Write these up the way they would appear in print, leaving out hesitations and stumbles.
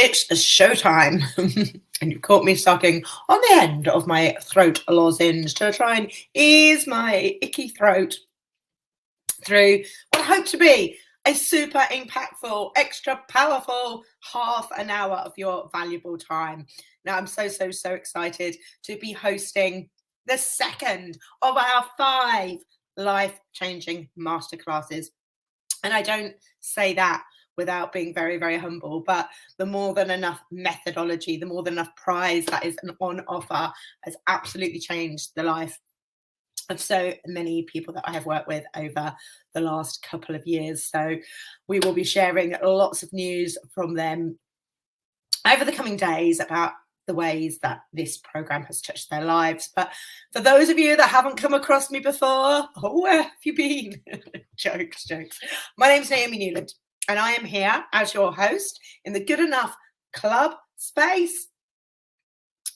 It's showtime. And you caught me sucking on the end of my throat lozenge to try and ease my icky throat through what I hope to be a super impactful, extra powerful half an hour of your valuable time. Now, I'm so excited to be hosting the second of our 5 life-changing masterclasses. And I don't say that without being very humble, but the More Than Enough methodology, the More Than Enough prize that is on offer has absolutely changed the life of so many people that I have worked with over the last couple of years. So we will be sharing lots of news from them over the coming days about the ways that this program has touched their lives. But for those of you that haven't come across me before, where have you been? jokes. My name's Naomi Newland, and I am here as your host in the Good Enough Club space.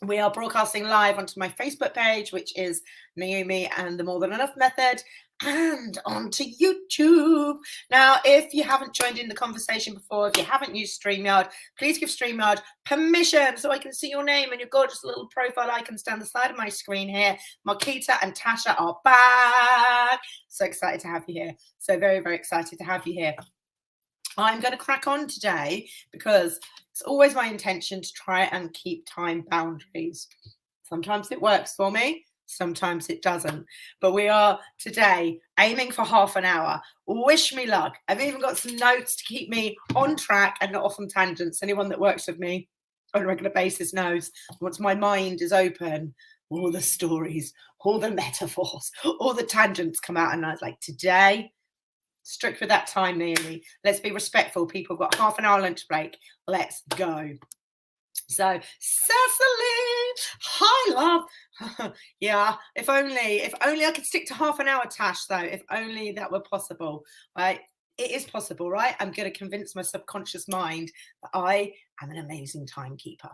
We are broadcasting live onto my Facebook page, which is Naomi and the More Than Enough Method, and onto YouTube. Now, if you haven't joined in the conversation before, if you haven't used StreamYard, please give StreamYard permission so I can see your name and your gorgeous little profile icons down the side of my screen here. Marquita and Tasha are back. So excited to have you here. So very excited to have you here. I'm going to crack on today because it's always my intention to try and keep time boundaries. Sometimes it works for me, sometimes it doesn't. But we are today aiming for half an hour. Wish me luck. I've even got some notes to keep me on track and not off on tangents. Anyone that works with me on a regular basis knows once my mind is open, all the stories, all the metaphors, all the tangents come out. And I was like, today, strict with that time, Naomi. Let's be respectful. People have got half an hour lunch break. Let's go. So, Cecily, hi, love. Yeah, if only I could stick to half an hour, Tash, though. If only that were possible, right? It is possible, right? I'm going to convince my subconscious mind that I am an amazing timekeeper.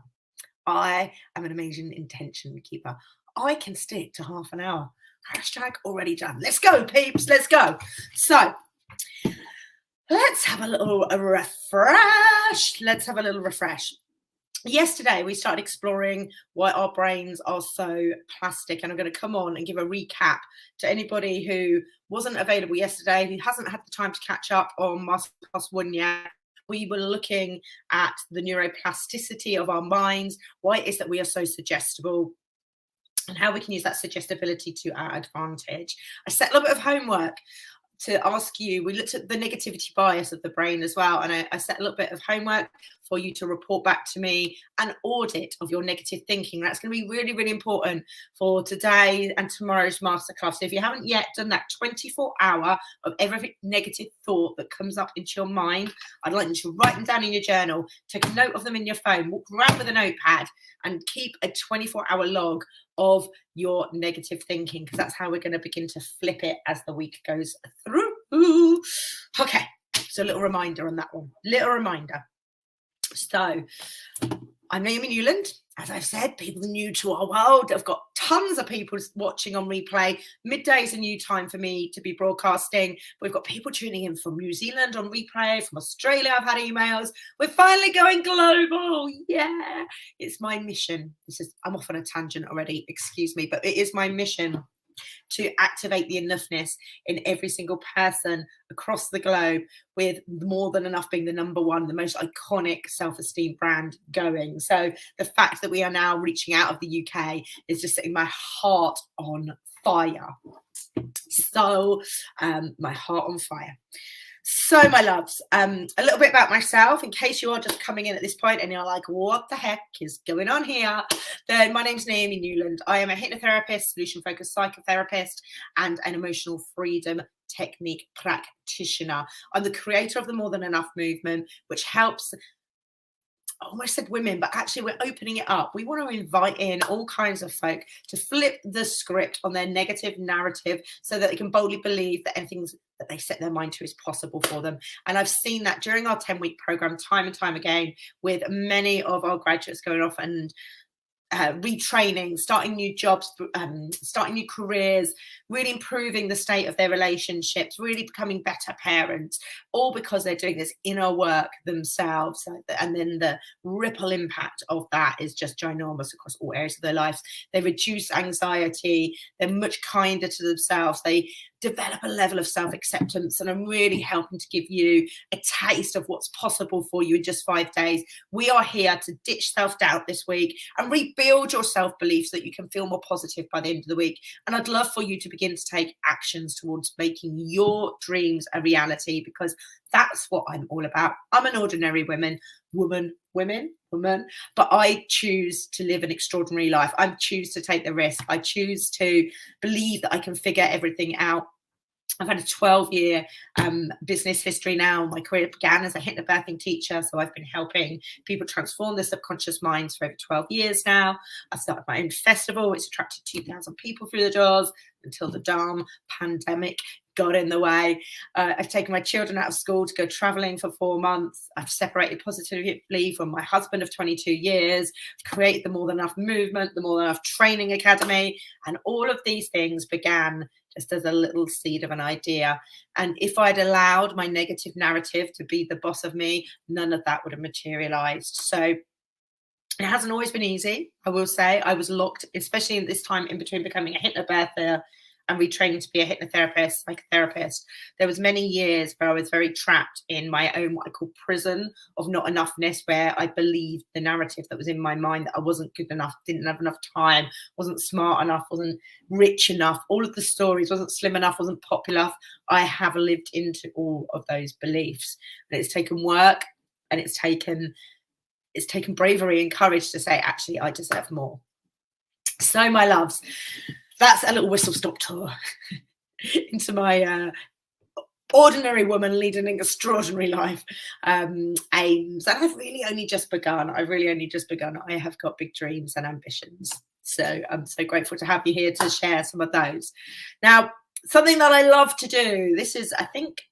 I am an amazing intention keeper. I can stick to half an hour. Hashtag already done. Let's go, peeps. Let's go. So, let's have a little refresh. Yesterday, we started exploring why our brains are so plastic, and I'm going to come on and give a recap to anybody who wasn't available yesterday, who hasn't had the time to catch up on Masterclass 1 yet. We were looking at the neuroplasticity of our minds, why it is that we are so suggestible, and how we can use that suggestibility to our advantage. I set a little bit of homework to ask you. We looked at the negativity bias of the brain as well, and I set a little bit of homework for you to report back to me an audit of your negative thinking. That's going to be really important for today and tomorrow's masterclass. So if you haven't yet done that 24-hour of every negative thought that comes up into your mind, I'd like you to write them down in your journal, take a note of them in your phone, walk around with a notepad, and keep a 24-hour log of your negative thinking, because that's how we're going to begin to flip it as the week goes through. Okay, so a little reminder on that one. So, I'm Naomi Newland. As I've said, people new to our world. I've got tons of people watching on replay. Midday is a new time for me to be broadcasting. We've got people tuning in from New Zealand on replay, from Australia. I've had emails. We're finally going global. Yeah, it's my mission. I'm off on a tangent already. Excuse me, but it is my mission to activate the enoughness in every single person across the globe, with More Than Enough being the number one, the most iconic self-esteem brand going. So the fact that we are now reaching out of the UK is just setting my heart on fire. My heart on fire. So, my loves, a little bit about myself, in case you are just coming in at this point and you're like, what the heck is going on here? Then my name's Naomi Newland. I am a hypnotherapist, solution-focused psychotherapist, and an emotional freedom technique practitioner. I'm the creator of the More Than Enough movement, which helps, I almost said women, but actually we're opening it up. We want to invite in all kinds of folk to flip the script on their negative narrative so that they can boldly believe that anything that they set their mind to is possible for them. And I've seen that during our 10-week program time and time again, with many of our graduates going off and retraining, starting new jobs, starting new careers, really improving the state of their relationships, really becoming better parents, all because they're doing this inner work themselves. And then the ripple impact of that is just ginormous across all areas of their lives. They reduce anxiety, they're much kinder to themselves, they develop a level of self-acceptance, and I'm really helping to give you a taste of what's possible for you in just 5 days. We are here to ditch self-doubt this week and rebuild your self-belief so that you can feel more positive by the end of the week. And I'd love for you to begin to take actions towards making your dreams a reality, because that's what I'm all about. I'm an ordinary woman, but I choose to live an extraordinary life. I choose to take the risk. I choose to believe that I can figure everything out. I've had a 12-year business history now. My career began as a hypnobirthing teacher, so I've been helping people transform their subconscious minds for over 12 years now. I started my own festival, which attracted 2,000 people through the doors until the damn pandemic got in the way. I've taken my children out of school to go traveling for 4 months. I've separated positively from my husband of 22 years, created the More Than Enough movement, the More Than Enough Training Academy, and all of these things began just as a little seed of an idea. And if I'd allowed my negative narrative to be the boss of me, none of that would have materialized. So it hasn't always been easy, I will say. I was locked, especially in this time in between becoming a hypnobirther and retraining to be a hypnotherapist, psychotherapist. There was many years where I was very trapped in my own, what I call prison of not enoughness, where I believed the narrative that was in my mind that I wasn't good enough, didn't have enough time, wasn't smart enough, wasn't rich enough, all of the stories, wasn't slim enough, wasn't popular. I have lived into all of those beliefs. And it's taken work, and it's taken bravery and courage to say, actually, I deserve more. So, my loves, that's a little whistle-stop tour into my ordinary woman leading an extraordinary life aims. And I've really only just begun. I have got big dreams and ambitions. So I'm so grateful to have you here to share some of those. Now, something that I love to do, this is, I think,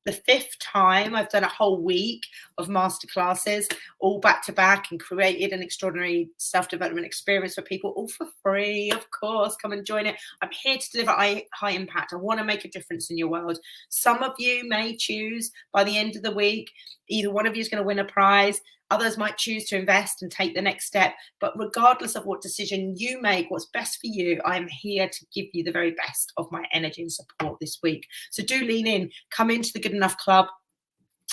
the 5th time I've done a whole week of masterclasses, all back to back, and created an extraordinary self-development experience for people, all for free, of course. Come and join it. I'm here to deliver high impact. I want to make a difference in your world. Some of you may choose by the end of the week, either one of you is going to win a prize. Others might choose to invest and take the next step. But regardless of what decision you make, what's best for you, I'm here to give you the very best of my energy and support this week. So do lean in, come into the Good Enough Club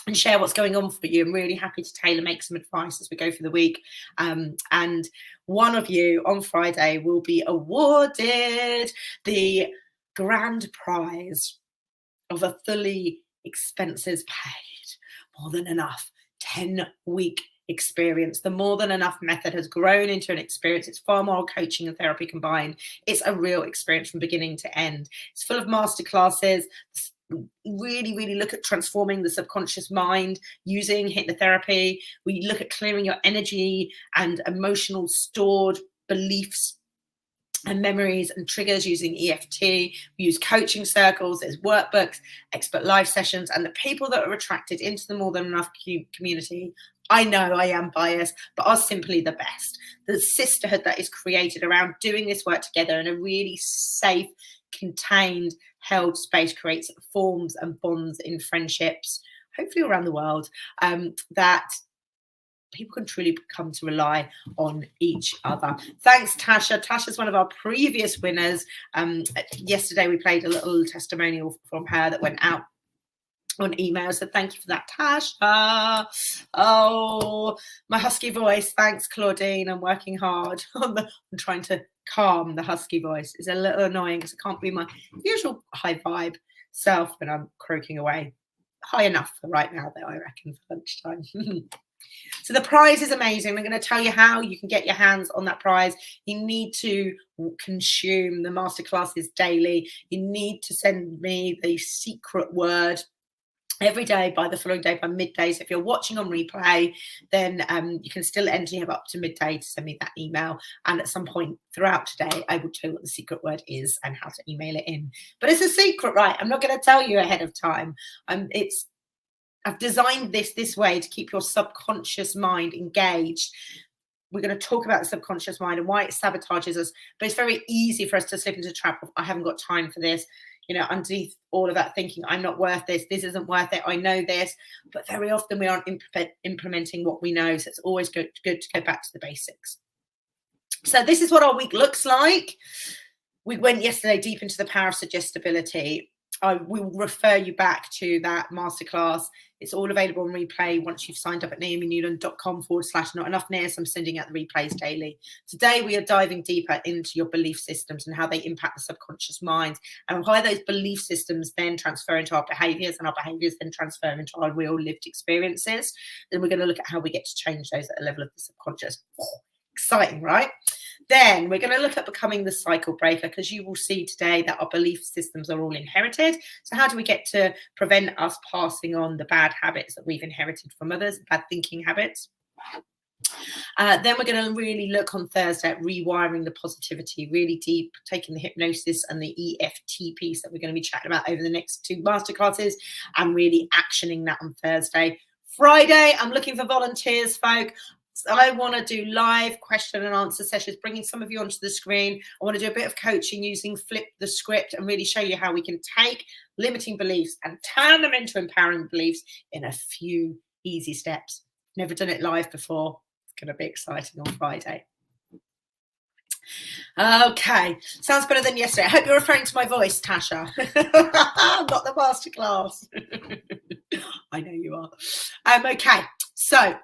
and share what's going on for you. I'm really happy to tailor make some advice as we go through the week. And one of you on Friday will be awarded the grand prize of a fully expenses paid, More Than Enough 10-week experience. The More Than Enough method has grown into an experience. It's far more coaching and therapy combined. It's a real experience from beginning to end. It's full of masterclasses. Really look at transforming the subconscious mind using hypnotherapy. We look at clearing your energy and emotional stored beliefs and memories and triggers using EFT. We use coaching circles, there's workbooks, expert live sessions, and the people that are attracted into the More Than Enough community, I know I am biased, but are simply the best. The sisterhood that is created around doing this work together in a really safe, contained, held space creates forms and bonds in friendships, hopefully around the world, that people can truly come to rely on each other. Thanks, Tasha. Tasha's one of our previous winners. Yesterday, we played a little testimonial from her that went out on email. So thank you for that, Tasha. Oh, my husky voice. Thanks, Claudine. I'm working hard on trying to calm the husky voice. It's a little annoying because I can't be my usual high vibe self when I'm croaking away. High enough for right now, though, I reckon, for lunchtime. So the prize is amazing. I'm going to tell you how you can get your hands on that prize. You need to consume the masterclasses daily. You need to send me the secret word every day by the following day by midday. So if you're watching on replay, then you can still enter. You have up to midday to send me that email. And at some point throughout today, I will tell you what the secret word is and how to email it in. But it's a secret, right? I'm not going to tell you ahead of time. I've designed this way to keep your subconscious mind engaged we're going to talk about the subconscious mind and why it sabotages us. But it's very easy for us to slip into the trap of, I haven't got time for this. You know, underneath all of that thinking, I'm not worth this. This isn't worth it. I know this. But very often we aren't implementing what we know. So it's always good to go back to the basics. So this is what our week looks like. We went yesterday deep into the power of suggestibility. I will refer you back to that masterclass. It's all available on replay once you've signed up at NoEMi.com/not-enough-ness. I'm sending out the replays daily. Today, we are diving deeper into your belief systems and how they impact the subconscious mind and why those belief systems then transfer into our behaviors and our behaviors then transfer into our real lived experiences. Then we're going to look at how we get to change those at a level of the subconscious. Exciting, right? Then we're going to look at becoming the cycle breaker, because you will see today that our belief systems are all inherited. So how do we get to prevent us passing on the bad habits that we've inherited from others, bad thinking habits? Then we're going to really look on Thursday at rewiring the positivity, really deep, taking the hypnosis and the EFT piece that we're going to be chatting about over the next 2 masterclasses and really actioning that on Thursday. Friday, I'm looking for volunteers, folk. I want to do live question and answer sessions, bringing some of you onto the screen. I want to do a bit of coaching using Flip the Script and really show you how we can take limiting beliefs and turn them into empowering beliefs in a few easy steps. Never done it live before. It's going to be exciting on Friday. Okay, sounds better than yesterday. I hope you're referring to my voice, Tasha. Not the masterclass. I know you are. Okay, so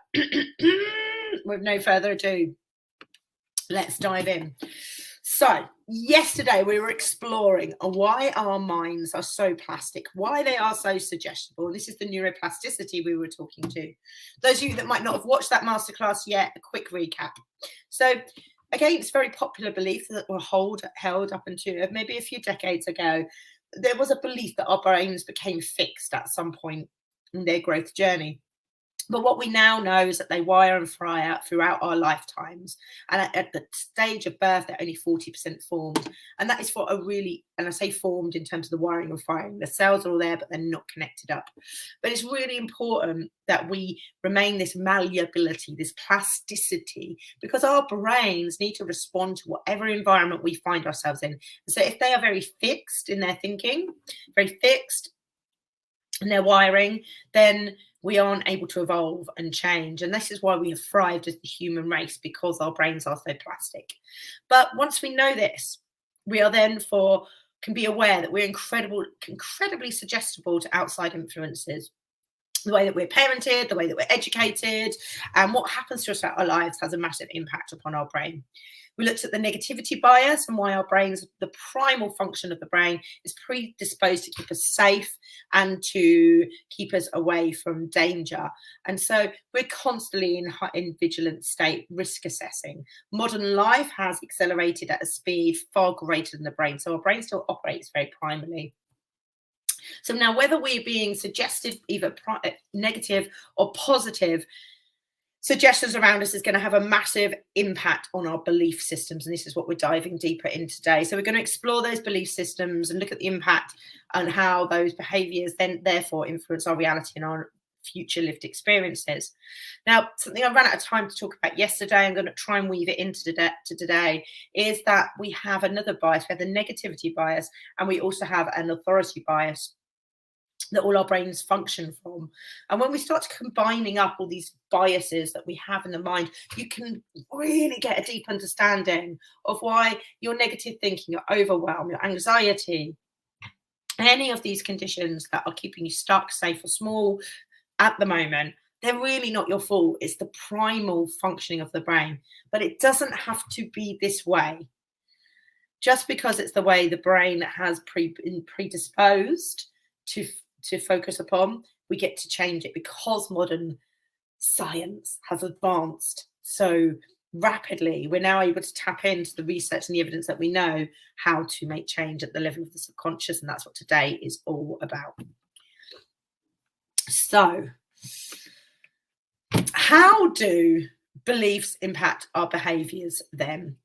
with no further ado, let's dive in. So yesterday we were exploring why our minds are so plastic, why they are so suggestible. This is the neuroplasticity we were talking to. Those of you that might not have watched that masterclass yet, a quick recap. So again, it's a very popular belief that were held up until maybe a few decades ago. There was a belief that our brains became fixed at some point in their growth journey. But what we now know is that they wire and fire throughout our lifetimes. And at the stage of birth, they're only 40% formed. And that is for a really, and I say formed in terms of the wiring and firing. The cells are all there, but they're not connected up. But it's really important that we remain this malleability, this plasticity, because our brains need to respond to whatever environment we find ourselves in. So if they are very fixed in their thinking, very fixed in their wiring, then we aren't able to evolve and change. And this is why we have thrived as the human race, because our brains are so plastic. But once we know this, we are then can be aware that we're incredibly suggestible to outside influences. The way that we're parented, the way that we're educated, and what happens to us throughout our lives has a massive impact upon our brain. We looked at the negativity bias and why our brains, the primal function of the brain, is predisposed to keep us safe and to keep us away from danger. And so we're constantly in vigilant state, risk assessing. Modern life has accelerated at a speed far greater than the brain. So our brain still operates very primarily. So now, whether we're being suggested, either negative or positive, suggestions around us is going to have a massive impact on our belief systems. And this is what we're diving deeper in today. So we're going to explore those belief systems and look at the impact and how those behaviors then therefore influence our reality and our future lived experiences. Now, something I ran out of time to talk about yesterday, I'm going to try and weave it into today, is that we have another bias. We have the negativity bias, and we also have an authority bias that all our brains function from. And when we start combining up all these biases that we have in the mind, you can really get a deep understanding of why your negative thinking, your overwhelm, your anxiety, any of these conditions that are keeping you stuck, safe or small at the moment, they're really not your fault. It's the primal functioning of the brain. But it doesn't have to be this way. Just because it's the way the brain has been predisposed to focus upon, we get to change it, because modern science has advanced so rapidly. We're now able to tap into the research and the evidence that we know how to make change at the level of the subconscious, and that's what today is all about. So, how do beliefs impact our behaviors then?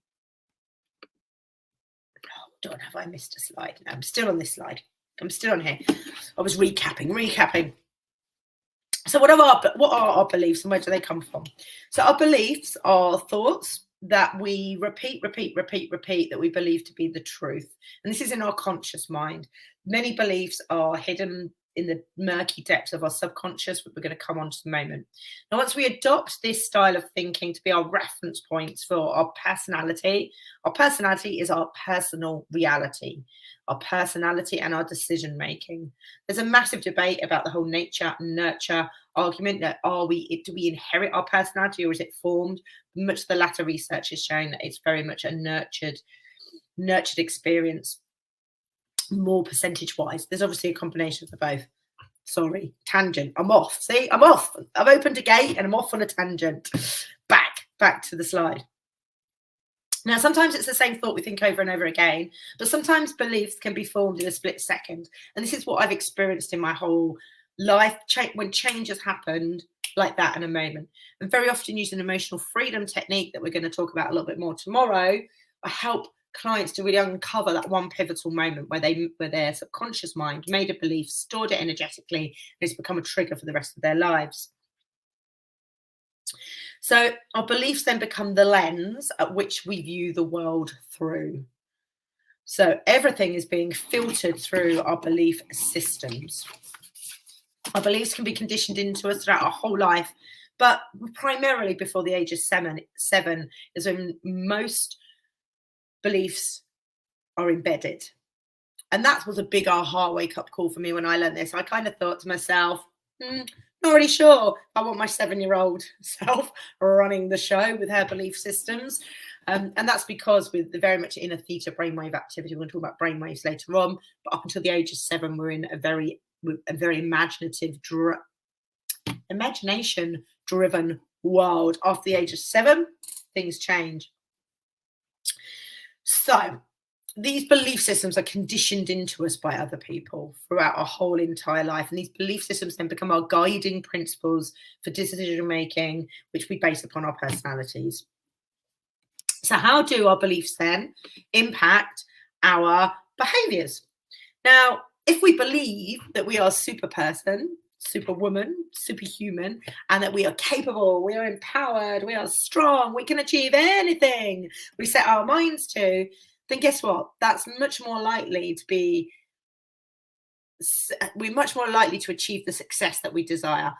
Oh, don't have I missed a slide? No, I'm still on this slide. I'm still on here. I was recapping. So what are our beliefs, and where do they come from? So our beliefs are thoughts that we repeat that we believe to be the truth. And this is in our conscious mind. Many beliefs are hidden in the murky depths of our subconscious, but we're going to come on to the moment. Now, once we adopt this style of thinking to be our reference points for our personality is our personal reality, our personality and our decision making. There's a massive debate about the whole nature and nurture argument, that do we inherit our personality or is it formed? Much of the latter research is showing that it's very much a nurtured experience, more percentage wise. There's obviously a combination of the both. Sorry, tangent. I'm off. See, I'm off. I've opened a gate and I'm off on a tangent. Back to the slide. Now, sometimes it's the same thought we think over and over again, but sometimes beliefs can be formed in a split second. And this is what I've experienced in my whole life, when change has happened like that in a moment. And very often using emotional freedom technique that we're going to talk about a little bit more tomorrow, I help clients to really uncover that one pivotal moment where their subconscious mind made a belief, stored it energetically, and it's become a trigger for the rest of their lives. So our beliefs then become the lens at which we view the world through. So everything is being filtered through our belief systems. Our beliefs can be conditioned into us throughout our whole life, but primarily before the age of seven is when most beliefs are embedded. And that was a big aha wake-up call for me when I learned this. I kind of thought to myself, not really sure I want my 7-year-old self running the show with her belief systems. And that's because with the very much inner theta brainwave activity, we're going to talk about brainwaves later on, but up until the age of 7, we're in a very imagination-driven world. After the age of 7, things change. So these belief systems are conditioned into us by other people throughout our whole entire life. And these belief systems then become our guiding principles for decision making, which we base upon our personalities. So how do our beliefs then impact our behaviors? Now, if we believe that we are super person, superwoman, superhuman, and that we are capable, we are empowered, we are strong, we can achieve anything we set our minds to, then guess what? That's much more likely to be, we're much more likely to achieve the success that we desire.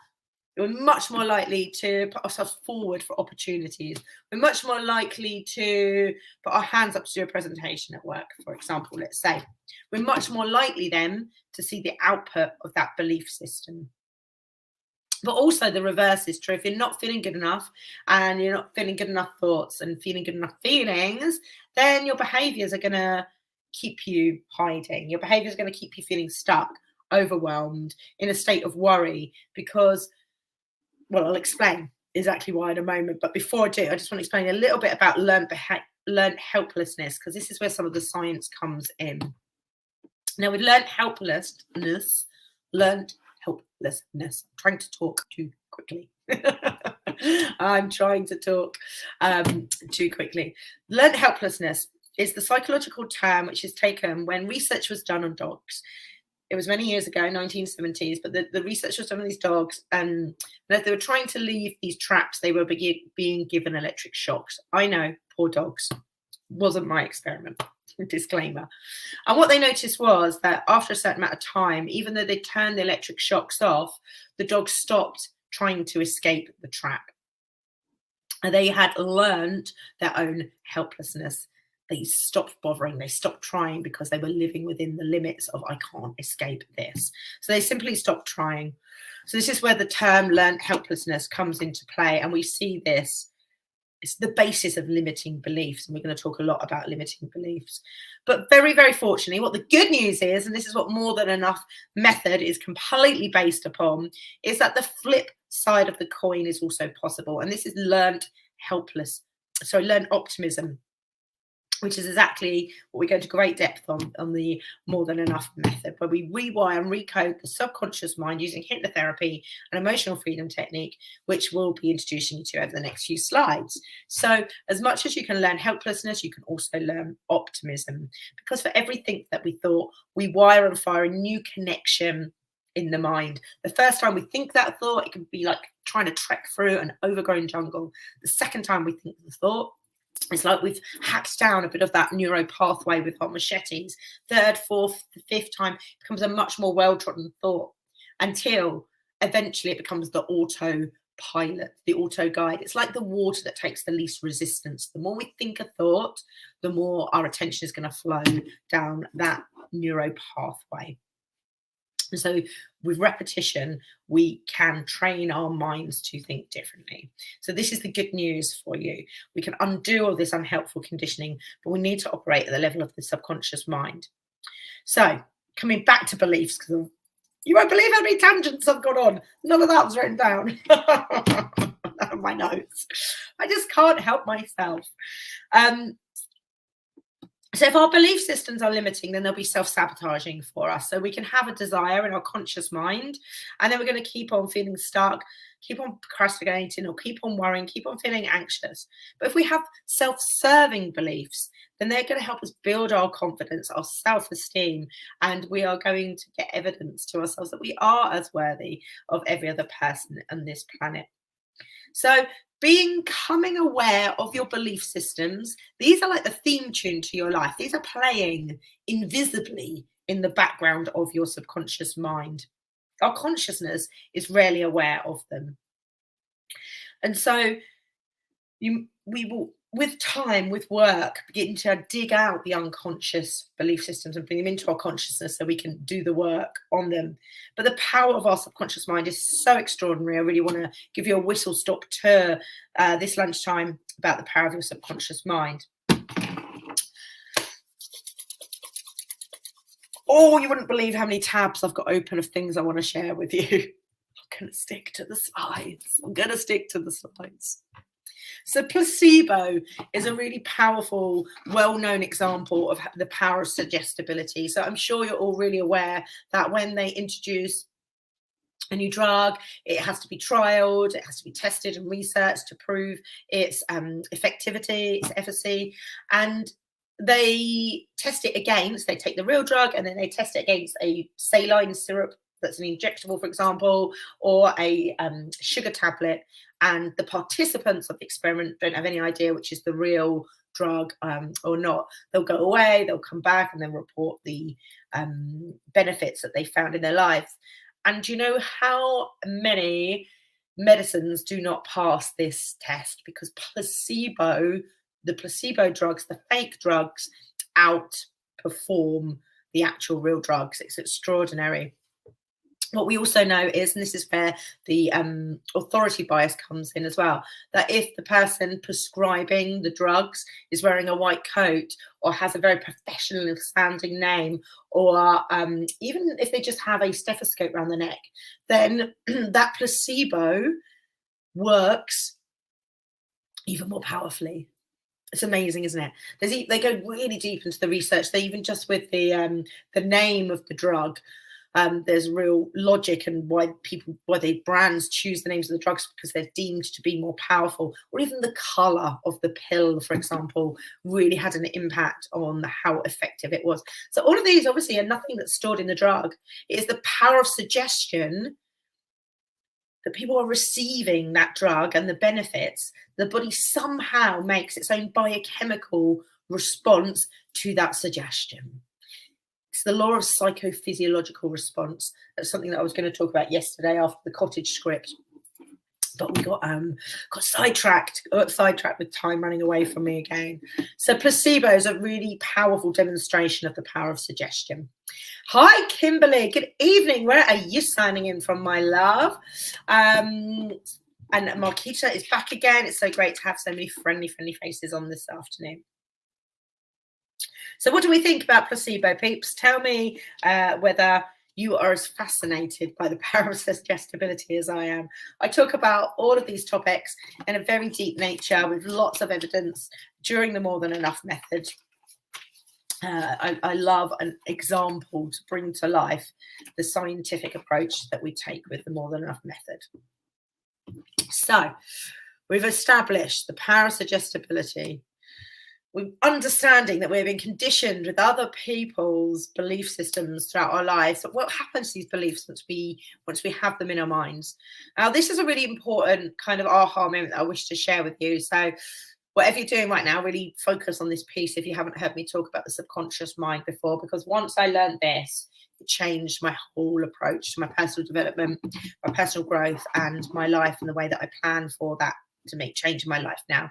We're much more likely to put ourselves forward for opportunities. We're much more likely to put our hands up to do a presentation at work, for example, let's say. We're much more likely then to see the output of that belief system. But also the reverse is true. If you're not feeling good enough and you're not feeling good enough thoughts and feeling good enough feelings, then your behaviors are going to keep you hiding. Your behaviors are going to keep you feeling stuck, overwhelmed, in a state of worry because, well, I'll explain exactly why in a moment. But before I do, I just want to explain a little bit about learned helplessness, because this is where some of the science comes in. Now, with learned helplessness, I'm trying to talk too quickly. I'm trying to talk too quickly. Learned helplessness is the psychological term which is taken when research was done on dogs. It was many years ago, 1970s, but the research was done on these dogs, and as they were trying to leave these traps, they were being given electric shocks. I know, poor dogs. Wasn't my experiment. Disclaimer. And what they noticed was that after a certain amount of time, even though they turned the electric shocks off, the dogs stopped trying to escape the trap. And they had learned their own helplessness. They stopped bothering, they stopped trying because they were living within the limits of, I can't escape this. So they simply stopped trying. So this is where the term learned helplessness comes into play. And we see this, it's the basis of limiting beliefs. And we're going to talk a lot about limiting beliefs. But very, very fortunately, what the good news is, and this is what More Than Enough method is completely based upon, is that the flip side of the coin is also possible. And this is learned optimism, which is exactly what we go to great depth on the More Than Enough method, where we rewire and recode the subconscious mind using hypnotherapy and emotional freedom technique, which we'll be introducing you to over the next few slides. So as much as you can learn helplessness, you can also learn optimism, because for everything that we thought, we wire and fire a new connection in the mind. The first time we think that thought, it can be like trying to trek through an overgrown jungle. The second time we think the thought, it's like we've hacked down a bit of that neuro pathway with our machetes. Third, fourth, the fifth time, it becomes a much more well-trodden thought until eventually it becomes the autopilot, the auto guide. It's like the water that takes the least resistance. The more we think a thought, the more our attention is going to flow down that neuro pathway. And so with repetition, we can train our minds to think differently. So this is the good news for you. We can undo all this unhelpful conditioning, but we need to operate at the level of the subconscious mind. So coming back to beliefs, because you won't believe how many tangents I've got on. None of that was written down. My notes. I just can't help myself. So if our belief systems are limiting, then they'll be self-sabotaging for us. So we can have a desire in our conscious mind, and then we're going to keep on feeling stuck, keep on procrastinating, or keep on worrying, keep on feeling anxious. But if we have self-serving beliefs, then they're going to help us build our confidence, our self-esteem, and we are going to get evidence to ourselves that we are as worthy of every other person on this planet. So becoming aware of your belief systems, these are like the theme tune to your life. These are playing invisibly in the background of your subconscious mind. Our consciousness is rarely aware of them. And so we will, with time, with work, begin to dig out the unconscious belief systems and bring them into our consciousness so we can do the work on them. But the power of our subconscious mind is so extraordinary. I really want to give you a whistle-stop tour this lunchtime about the power of your subconscious mind. Oh, you wouldn't believe how many tabs I've got open of things I want to share with you. I'm going to stick to the slides. So placebo is a really powerful, well-known example of the power of suggestibility. So I'm sure you're all really aware that when they introduce a new drug, it has to be trialed, it has to be tested and researched to prove its effectivity, its efficacy. And they test it against, they take the real drug and then they test it against a saline syrup that's an injectable, for example, or a sugar tablet. And the participants of the experiment don't have any idea which is the real drug or not. They'll go away, they'll come back and then report the benefits that they found in their life. And do you know how many medicines do not pass this test? Because the placebo drugs, the fake drugs, outperform the actual real drugs. It's extraordinary. What we also know is, and this is where the authority bias comes in as well, that if the person prescribing the drugs is wearing a white coat or has a very professional sounding name, or even if they just have a stethoscope around the neck, then that placebo works even more powerfully. It's amazing, isn't it? They go really deep into the research. They even just with the name of the drug, there's real logic and why the brands choose the names of the drugs, because they're deemed to be more powerful. Or even the color of the pill, for example, really had an impact on how effective it was. So all of these obviously are nothing that's stored in the drug. It is the power of suggestion that people are receiving that drug and the benefits. The body somehow makes its own biochemical response to that suggestion. It's the law of psychophysiological response. That's something that I was going to talk about yesterday after the cottage script, but we got sidetracked with time running away from me again. So placebo is a really powerful demonstration of the power of suggestion. Hi, Kimberly. Good evening. Where are you signing in from, my love? And Marquita is back again. It's so great to have so many friendly faces on this afternoon. So what do we think about placebo, peeps? Tell me whether you are as fascinated by the power of suggestibility as I am. I talk about all of these topics in a very deep nature with lots of evidence during the More Than Enough method. I love an example to bring to life the scientific approach that we take with the More Than Enough method. So we've established the power of suggestibility. We're understanding that we've been conditioned with other people's belief systems throughout our lives. But what happens to these beliefs once we have them in our minds? Now, this is a really important kind of aha moment that I wish to share with you. So, whatever you're doing right now, really focus on this piece if you haven't heard me talk about the subconscious mind before, because once I learned this, it changed my whole approach to my personal development, my personal growth, and my life, and the way that I plan for that to make change in my life now.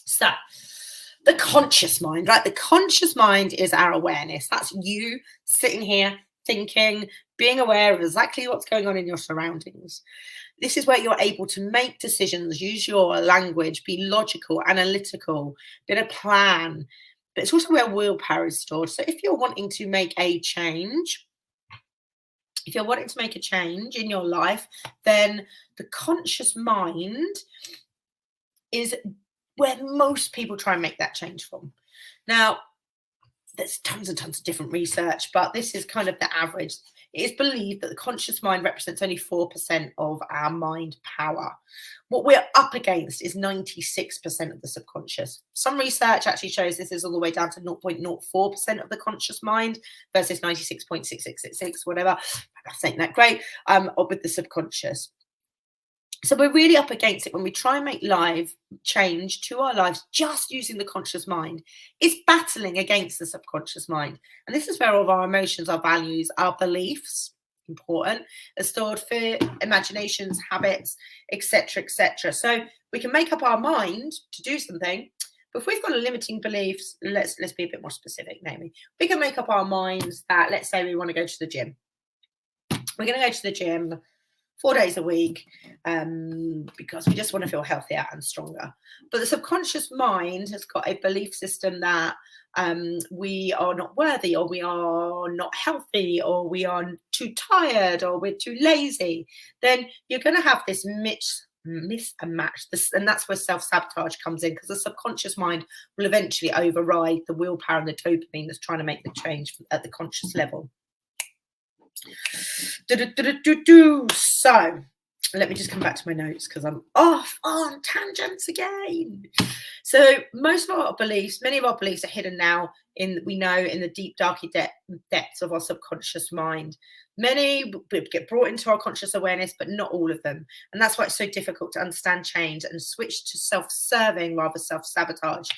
So, the conscious mind, right? The conscious mind is our awareness. That's you sitting here thinking, being aware of exactly what's going on in your surroundings. This is where you're able to make decisions, use your language, be logical, analytical, be able to plan. But it's also where willpower is stored. So if you're wanting to make a change, if you're wanting to make a change in your life, then the conscious mind is where most people try and make that change from. Now, there's tons and tons of different research, but this is kind of the average. It is believed that the conscious mind represents only 4% of our mind power. What we're up against is 96% of the subconscious. Some research actually shows this is all the way down to 0.04% of the conscious mind versus 96.6666, whatever. That's ain't that great, with the subconscious. So we're really up against it when we try and make live change to our lives just using the conscious mind. It's battling against the subconscious mind. And this is where all of our emotions, our values, our beliefs, important, are stored, fear, imaginations, habits, etc., etc. So we can make up our mind to do something, but if we've got a limiting beliefs, let's be a bit more specific, Naomi. We can make up our minds that, let's say we want to go to the gym. We're going to go to the gym 4 days a week because we just want to feel healthier and stronger. But the subconscious mind has got a belief system that we are not worthy, or we are not healthy, or we are too tired, or we're too lazy. Then you're going to have this miss and match. And that's where self-sabotage comes in, because the subconscious mind will eventually override the willpower and the dopamine that's trying to make the change at the conscious level. So let me just come back to my notes because I'm off on tangents again. So most of our beliefs, many of our beliefs are hidden now in the deep, dark depths of our subconscious mind. Many get brought into our conscious awareness, but not all of them. And that's why it's so difficult to understand change and switch to self-serving rather self-sabotage,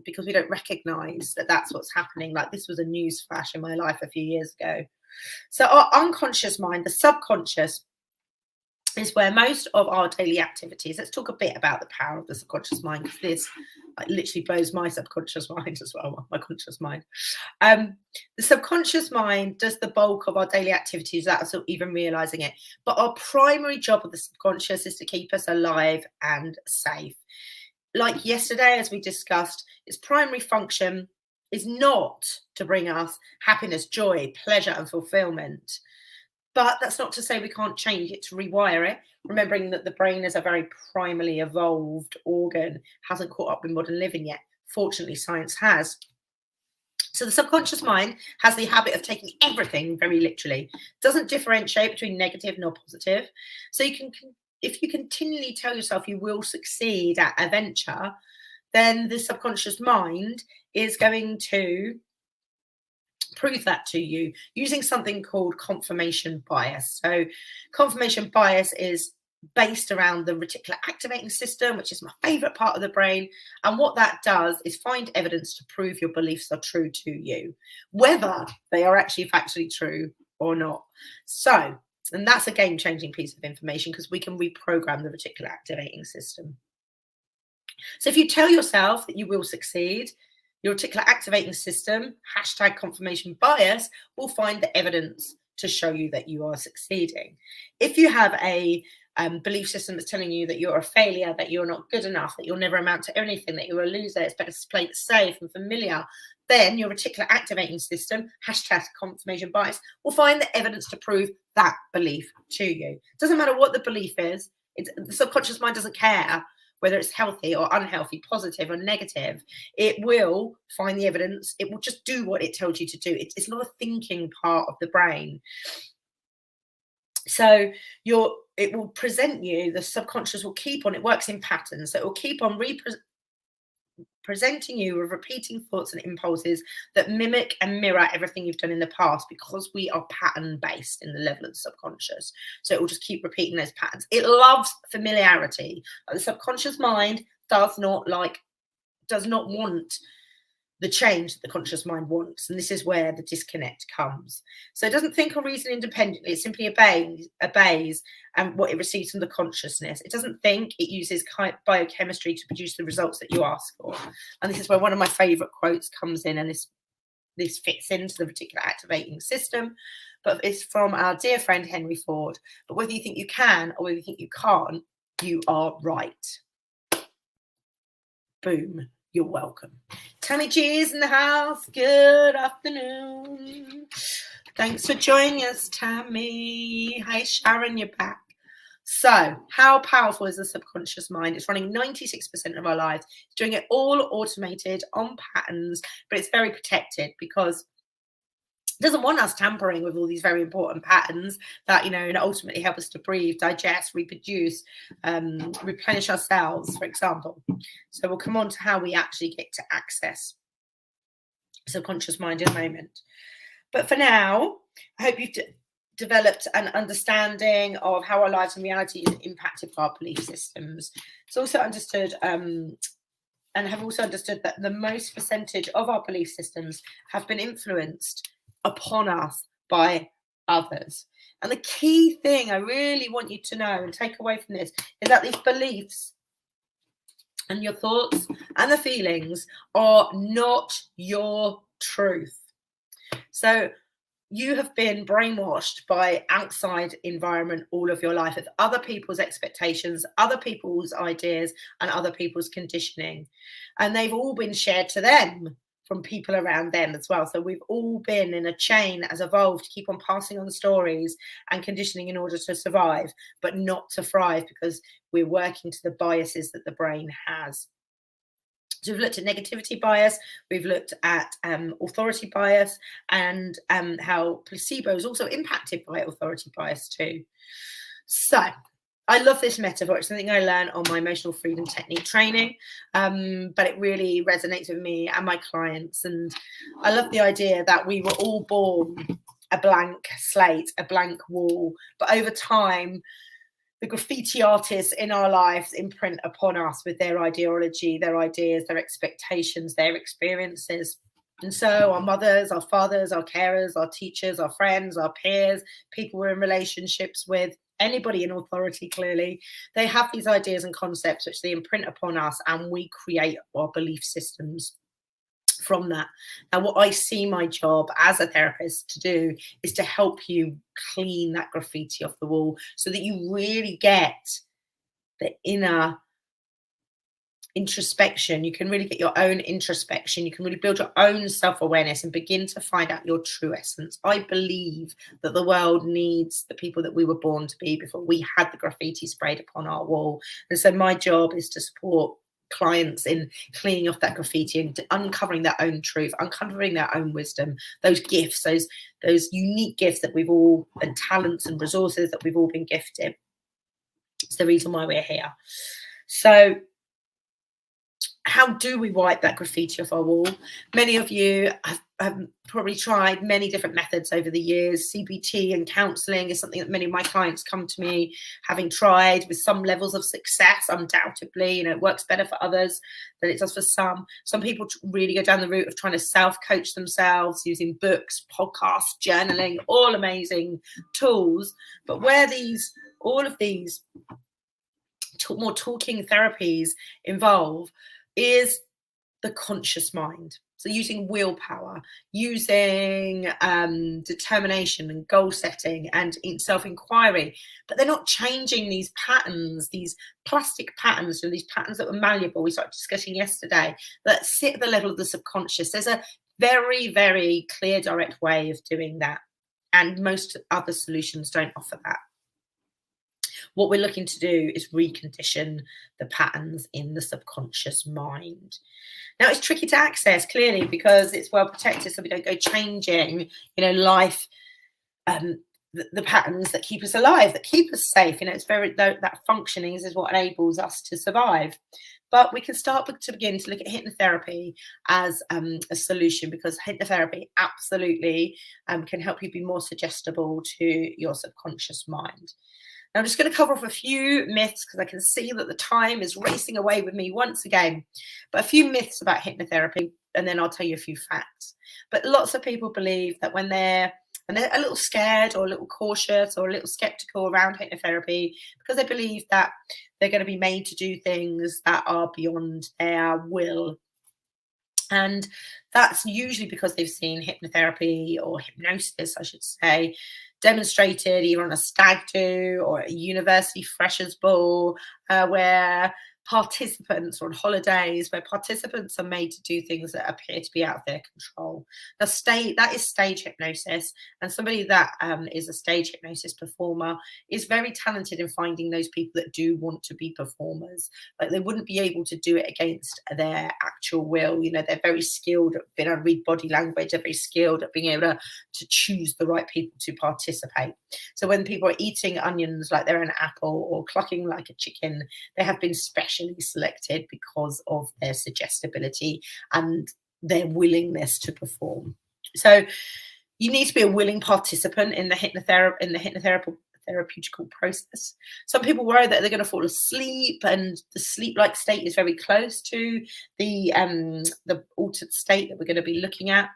because we don't recognize that that's what's happening. Like, this was a news flash in my life a few years ago. So our unconscious mind, the subconscious, is where most of our daily activities. Let's talk a bit about the power of the subconscious mind, because this literally blows my subconscious mind as well, my conscious mind. The subconscious mind does the bulk of our daily activities without us even realizing it. But our primary job of the subconscious is to keep us alive and safe. Like yesterday, as we discussed, its primary function is not to bring us happiness, joy, pleasure, and fulfillment. But that's not to say we can't change it, to rewire it, remembering that the brain is a very primarily evolved organ, hasn't caught up with modern living yet. Fortunately, science has. So the subconscious mind has the habit of taking everything very literally, doesn't differentiate between negative nor positive. So if you continually tell yourself you will succeed at a venture, then the subconscious mind is going to prove that to you using something called confirmation bias. So confirmation bias is based around the reticular activating system, which is my favorite part of the brain. And what that does is find evidence to prove your beliefs are true to you, whether they are actually factually true or not. So, and that's a game-changing piece of information, because we can reprogram the reticular activating system. So if you tell yourself that you will succeed, your reticular activating system, hashtag confirmation bias, will find the evidence to show you that you are succeeding. If you have a belief system that's telling you that you're a failure, that you're not good enough, that you'll never amount to anything, that you're a loser, it's better to play it safe and familiar, then your reticular activating system, hashtag confirmation bias, will find the evidence to prove that belief to you. It doesn't matter what the belief is. The subconscious mind doesn't care whether it's healthy or unhealthy, positive or negative. It will find the evidence. It will just do what it tells you to do. It's not a thinking part of the brain. So it will present you, the subconscious will keep on, it works in patterns. So it will keep on presenting you with repeating thoughts and impulses that mimic and mirror everything you've done in the past, because we are pattern based in the level of the subconscious. So it will just keep repeating those patterns. It loves familiarity. The subconscious mind does not want the change that the conscious mind wants. And this is where the disconnect comes. So it doesn't think or reason independently. It simply obeys and what it receives from the consciousness. It doesn't think, it uses biochemistry to produce the results that you ask for. And this is where one of my favorite quotes comes in, and this fits into the particular activating system, but it's from our dear friend Henry Ford. But whether you think you can or whether you think you can't, you are right. Boom. You're welcome. Tammy G's in the house. Good afternoon. Thanks for joining us, Tammy. Hey, Sharon, you're back. So, how powerful is the subconscious mind? It's running 96% of our lives. It's doing it all automated on patterns, but it's very protected because it doesn't want us tampering with all these very important patterns that, and ultimately help us to breathe, digest, reproduce, replenish ourselves, for example. So we'll come on to how we actually get to access subconscious mind in a moment. But for now, I hope you've developed an understanding of how our lives and reality is impacted by our belief systems. It's also understood and have also understood that the most percentage of our belief systems have been influenced upon us by others. And the key thing I really want you to know and take away from this is that these beliefs and your thoughts and the feelings are not your truth. So you have been brainwashed by outside environment all of your life with other people's expectations, other people's ideas, and other people's conditioning. And they've all been shared to them from people around them as well. So we've all been in a chain that has evolved to keep on passing on stories and conditioning in order to survive, but not to thrive, because we're working to the biases that the brain has. So we've looked at negativity bias, we've looked at authority bias, and how placebo is also impacted by authority bias too. So I love this metaphor. It's something I learned on my emotional freedom technique training, but it really resonates with me and my clients. And I love the idea that we were all born a blank slate, a blank wall, but over time, the graffiti artists in our lives imprint upon us with their ideology, their ideas, their expectations, their experiences. And so our mothers, our fathers, our carers, our teachers, our friends, our peers, people we're in relationships with, anybody in authority, clearly, they have these ideas and concepts which they imprint upon us, and we create our belief systems from that. Now, what I see my job as a therapist to do is to help you clean that graffiti off the wall so that you really get the inner introspection. You can really get your own introspection. You can really build your own self-awareness and begin to find out your true essence. I believe that the world needs the people that we were born to be before we had the graffiti sprayed upon our wall. And so my job is to support clients in cleaning off that graffiti and uncovering their own truth, uncovering their own wisdom, those gifts, those unique gifts that we've all, and talents and resources that we've all been gifted. It's the reason why we're here. So how do we wipe that graffiti off our wall? Many of you have probably tried many different methods over the years. CBT and counselling is something that many of my clients come to me having tried with some levels of success, undoubtedly. It works better for others than it does for some. Some people really go down the route of trying to self-coach themselves using books, podcasts, journaling, all amazing tools. But where all of these more talking therapies involve is the conscious mind. So using willpower, using determination and goal setting and self-inquiry, but they're not changing these patterns, these plastic patterns, these patterns that were malleable, we started discussing yesterday, that sit at the level of the subconscious. There's a very, very clear, direct way of doing that, and most other solutions don't offer that. What we're looking to do is recondition the patterns in the subconscious mind. Now, it's tricky to access, clearly, because it's well protected, so we don't go changing, life, the patterns that keep us alive, that keep us safe. It's very, that functioning is what enables us to survive. But we can start to begin to look at hypnotherapy as a solution, because hypnotherapy absolutely can help you be more suggestible to your subconscious mind. Now, I'm just going to cover off a few myths because I can see that the time is racing away with me once again. But a few myths about hypnotherapy, and then I'll tell you a few facts. But lots of people believe that when they're a little scared or a little cautious or a little skeptical around hypnotherapy, because they believe that they're going to be made to do things that are beyond their will. And that's usually because they've seen hypnotherapy, or hypnosis, I should say, demonstrated either on a stag do or a university freshers ball, where participants, or on holidays, where participants are made to do things that appear to be out of their control. Now, that is stage hypnosis, and somebody that is a stage hypnosis performer is very talented in finding those people that do want to be performers. Like, they wouldn't be able to do it against their actual will. You know, they're very skilled at being able to read body language. They're very skilled at being able to choose the right people to participate. So when people are eating onions like they're an apple, or clucking like a chicken, they have been specially selected because of their suggestibility and their willingness to perform. So you need to be a willing participant in the therapeutical process. Some people worry that they're going to fall asleep, and the sleep-like state is very close to the altered state that we're going to be looking at.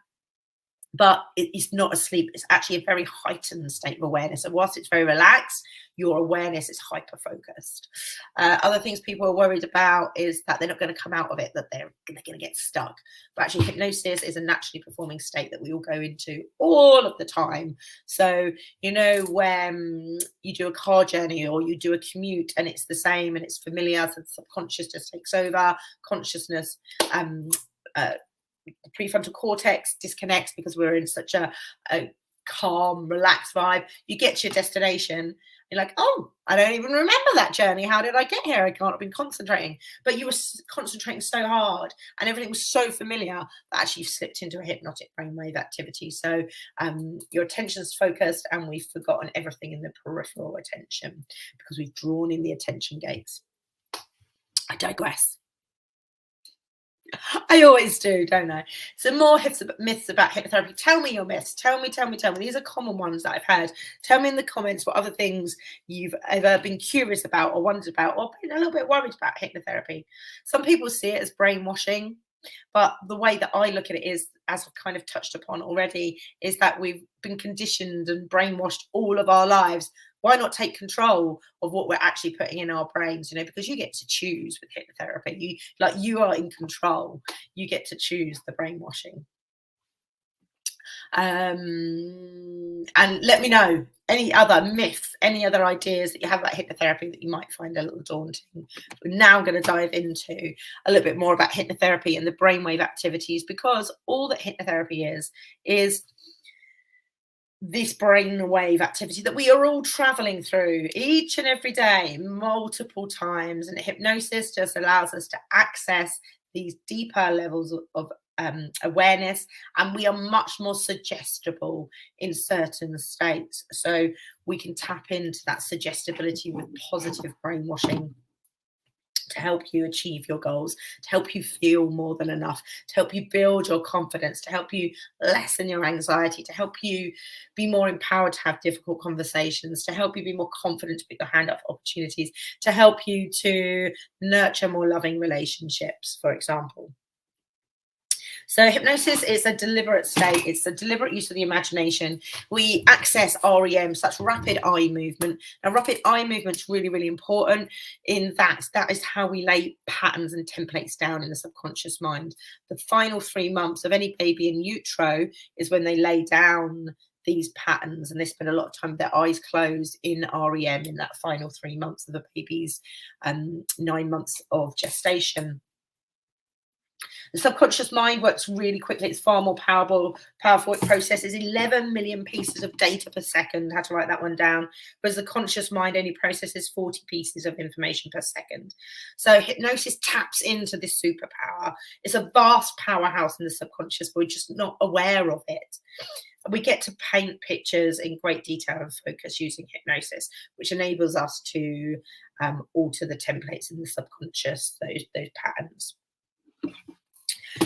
But it's not asleep. It's actually a very heightened state of awareness. And whilst it's very relaxed, your awareness is hyper-focused. Other things people are worried about is that they're not going to come out of it, that they're going to get stuck. But actually, hypnosis is a naturally performing state that we all go into all of the time. So, you know, when you do a car journey or you do a commute and it's the same and it's familiar, so the subconscious just takes over, consciousness the prefrontal cortex disconnects because we're in such a calm, relaxed vibe. You get to your destination, you're like, oh, I don't even remember that journey. How did I get here? I can't have been concentrating. But you were concentrating so hard and everything was so familiar that actually you've slipped into a hypnotic brainwave activity. So your attention's focused, and we've forgotten everything in the peripheral attention because we've drawn in the attention gates. I digress. I always do, don't I? So more myths about hypnotherapy. Tell me your myths. Tell me. These are common ones that I've heard. Tell me in the comments what other things you've ever been curious about or wondered about or been a little bit worried about hypnotherapy. Some people see it as brainwashing, but the way that I look at it is, as I've kind of touched upon already, is that we've been conditioned and brainwashed all of our lives. Why not take control of what we're actually putting in our brains? You know, because you get to choose with hypnotherapy. You are in control. You get to choose the brainwashing. And let me know any other myths, any other ideas that you have about hypnotherapy that you might find a little daunting. We're now going to dive into a little bit more about hypnotherapy and the brainwave activities, because all that hypnotherapy is this brainwave activity that we are all traveling through each and every day, multiple times. And hypnosis just allows us to access these deeper levels of awareness, and we are much more suggestible in certain states. So we can tap into that suggestibility with positive brainwashing to help you achieve your goals, to help you feel more than enough, to help you build your confidence, to help you lessen your anxiety, to help you be more empowered to have difficult conversations, to help you be more confident to put your hand up for opportunities, to help you to nurture more loving relationships, for example. So hypnosis is a deliberate state. It's a deliberate use of the imagination. We access REM, so that's rapid eye movement. Now, rapid eye movement is really, really important in that is how we lay patterns and templates down in the subconscious mind. The final 3 months of any baby in utero is when they lay down these patterns, and they spend a lot of time with their eyes closed in REM in that final 3 months of the baby's 9 months of gestation. The subconscious mind works really quickly. It's far more powerful. It processes 11 million pieces of data per second. I had to write that one down. Whereas the conscious mind only processes 40 pieces of information per second. So hypnosis taps into this superpower. It's a vast powerhouse in the subconscious, but we're just not aware of it. We get to paint pictures in great detail and focus using hypnosis, which enables us to alter the templates in the subconscious, those patterns.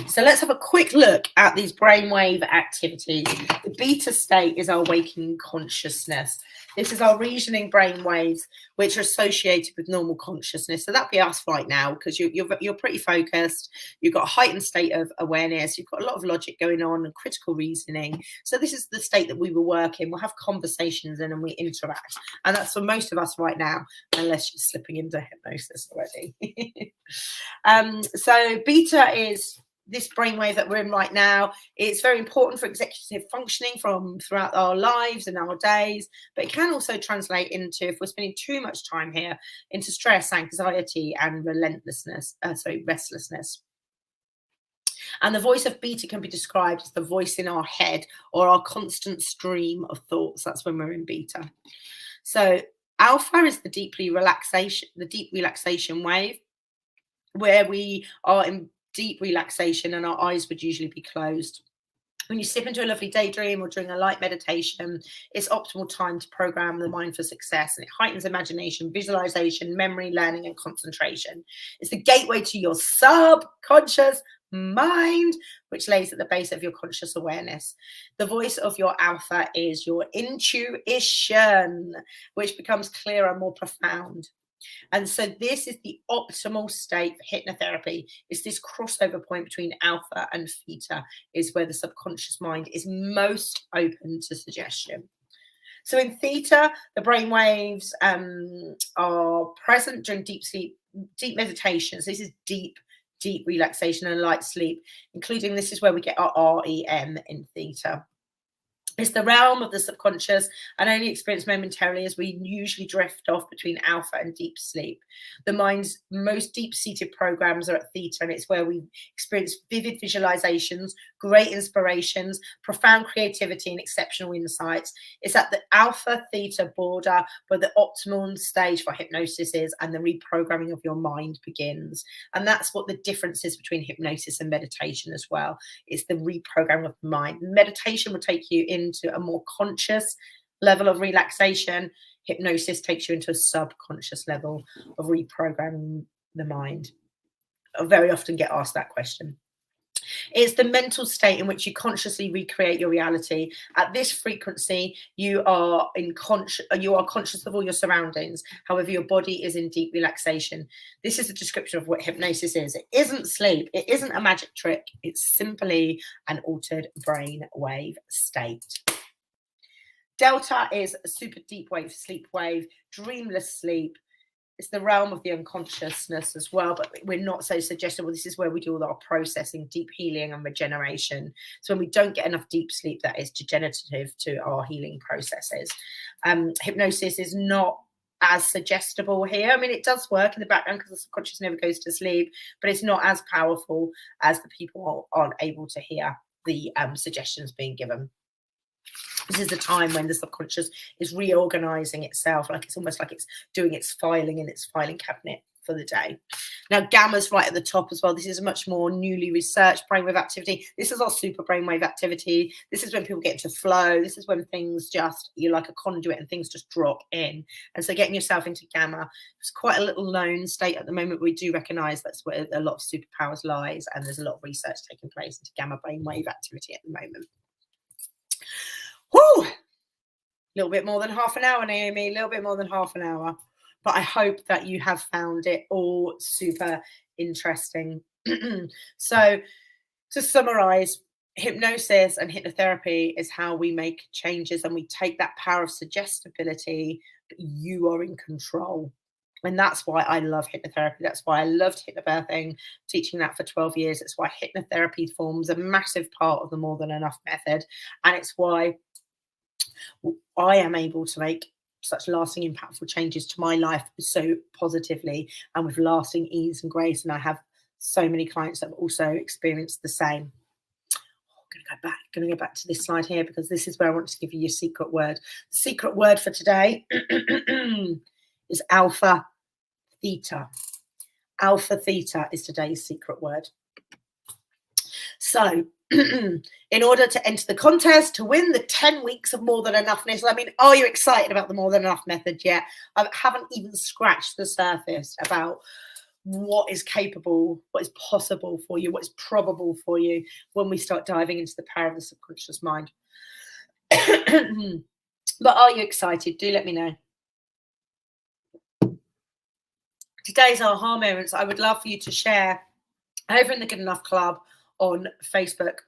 So let's have a quick look at these brainwave activities. The beta state is our waking consciousness. This is our reasoning brainwaves, which are associated with normal consciousness. So that'd be us right now, because you're pretty focused. You've got a heightened state of awareness. You've got a lot of logic going on and critical reasoning. So this is the state that we will work in. We'll have conversations and then we interact. And that's for most of us right now, unless you're slipping into hypnosis already. So beta is this brainwave that we're in right now. It's very important for executive functioning throughout our lives and our days, but it can also translate into, if we're spending too much time here, into stress, anxiety, and restlessness. And the voice of beta can be described as the voice in our head or our constant stream of thoughts. That's when we're in beta. So alpha is the deep relaxation wave, where we are in deep relaxation and our eyes would usually be closed. When you slip into a lovely daydream or during a light meditation, it's optimal time to program the mind for success, and it heightens imagination, visualization, memory, learning, and concentration. It's the gateway to your subconscious mind, which lays at the base of your conscious awareness. The voice of your alpha is your intuition, which becomes clearer and more profound. And so this is the optimal state for hypnotherapy. It's this crossover point between alpha and theta, is where the subconscious mind is most open to suggestion. So in theta, the brain waves are present during deep sleep, deep meditation. So this is deep relaxation and light sleep, including, this is where we get our REM in theta. It's the realm of the subconscious and only experienced momentarily, as we usually drift off between alpha and deep sleep. The mind's most deep-seated programs are at theta, and it's where we experience vivid visualizations, great inspirations, profound creativity, and exceptional insights. It's at the alpha-theta border where the optimal stage for hypnosis is, and the reprogramming of your mind begins. And that's what the difference is between hypnosis and meditation as well. It's the reprogramming of the mind. Meditation will take you into a more conscious level of relaxation. Hypnosis takes you into a subconscious level of reprogramming the mind. I very often get asked that question. It's the mental state in which you consciously recreate your reality. At this frequency, you are conscious of all your surroundings. However, your body is in deep relaxation. This is a description of what hypnosis is. It isn't sleep. It isn't a magic trick. It's simply an altered brain wave state. Delta is a super deep wave, sleep wave, dreamless sleep. It's the realm of the unconsciousness as well, but we're not so suggestible. This is where we do all our processing, deep healing and regeneration. So when we don't get enough deep sleep, that is degenerative to our healing processes. Hypnosis is not as suggestible here. I mean, it does work in the background because the subconscious never goes to sleep, but it's not as powerful as the people aren't able to hear the suggestions being given. This is the time when the subconscious is reorganizing itself, like it's almost like it's doing its filing in its filing cabinet for the day. Now, gamma's right at the top as well. This is a much more newly researched brainwave activity. This is our super brainwave activity. This is when people get into flow. This is when things just, you're like a conduit and things just drop in. And so getting yourself into gamma is quite a little known state at the moment. We do recognize that's where a lot of superpowers lies, and there's a lot of research taking place into gamma brainwave activity at the moment. Whoo! A little bit more than half an hour, Naomi, a little bit more than half an hour. But I hope that you have found it all super interesting. So to summarize, hypnosis and hypnotherapy is how we make changes, and we take that power of suggestibility, but you are in control. And that's why I love hypnotherapy. That's why I loved hypnobirthing, teaching that for 12 years. It's why hypnotherapy forms a massive part of the More Than Enough method. And it's why I am able to make such lasting, impactful changes to my life so positively and with lasting ease and grace. And I have so many clients that have also experienced the same. I'm going to go back to this slide here, because this is where I want to give you your secret word. The secret word for today is alpha theta. Alpha theta is today's secret word. So, in order to enter the contest to win the 10 weeks of More Than Enoughness, I mean, are you excited about the More Than Enough method yet? I haven't even scratched the surface about what is capable, what is possible for you, what is probable for you when we start diving into the power of the subconscious mind. But are you excited? Do let me know. Today's aha moments, I would love for you to share over in the Good Enough Club on Facebook.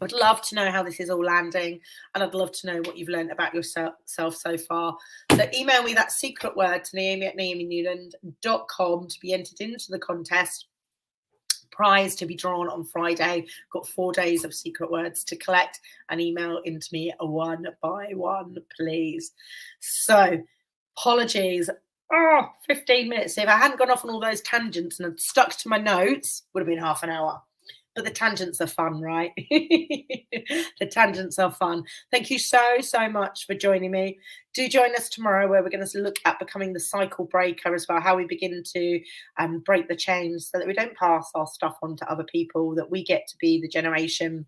I'd love to know how this is all landing, and I'd love to know what you've learned about yourself so far. So email me that secret word to Naomi@NaomiNewland.com to be entered into the contest. Prize to be drawn on Friday. Got 4 days of secret words to collect and email into me one by one, please. So apologies. 15 minutes. If I hadn't gone off on all those tangents and had stuck to my notes, would have been half an hour. But the tangents are fun, right? The tangents are fun. Thank you so much for joining me. Do join us tomorrow, where we're going to look at becoming the cycle breaker as well, how we begin to break the chains so that we don't pass our stuff on to other people, that we get to be the generation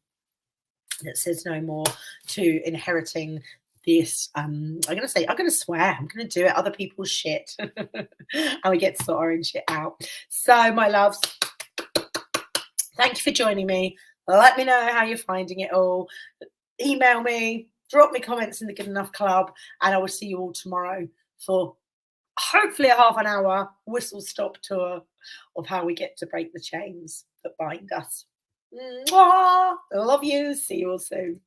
that says no more to inheriting this. I'm going to swear, I'm going to do it, other people's shit. And we get to sort our own shit out. So, my loves, thank you for joining me. Let me know how you're finding it all. Email me, drop me comments in the Good Enough Club, and I will see you all tomorrow for hopefully a half an hour whistle stop tour of how we get to break the chains that bind us. Mwah! I love you. See you all soon.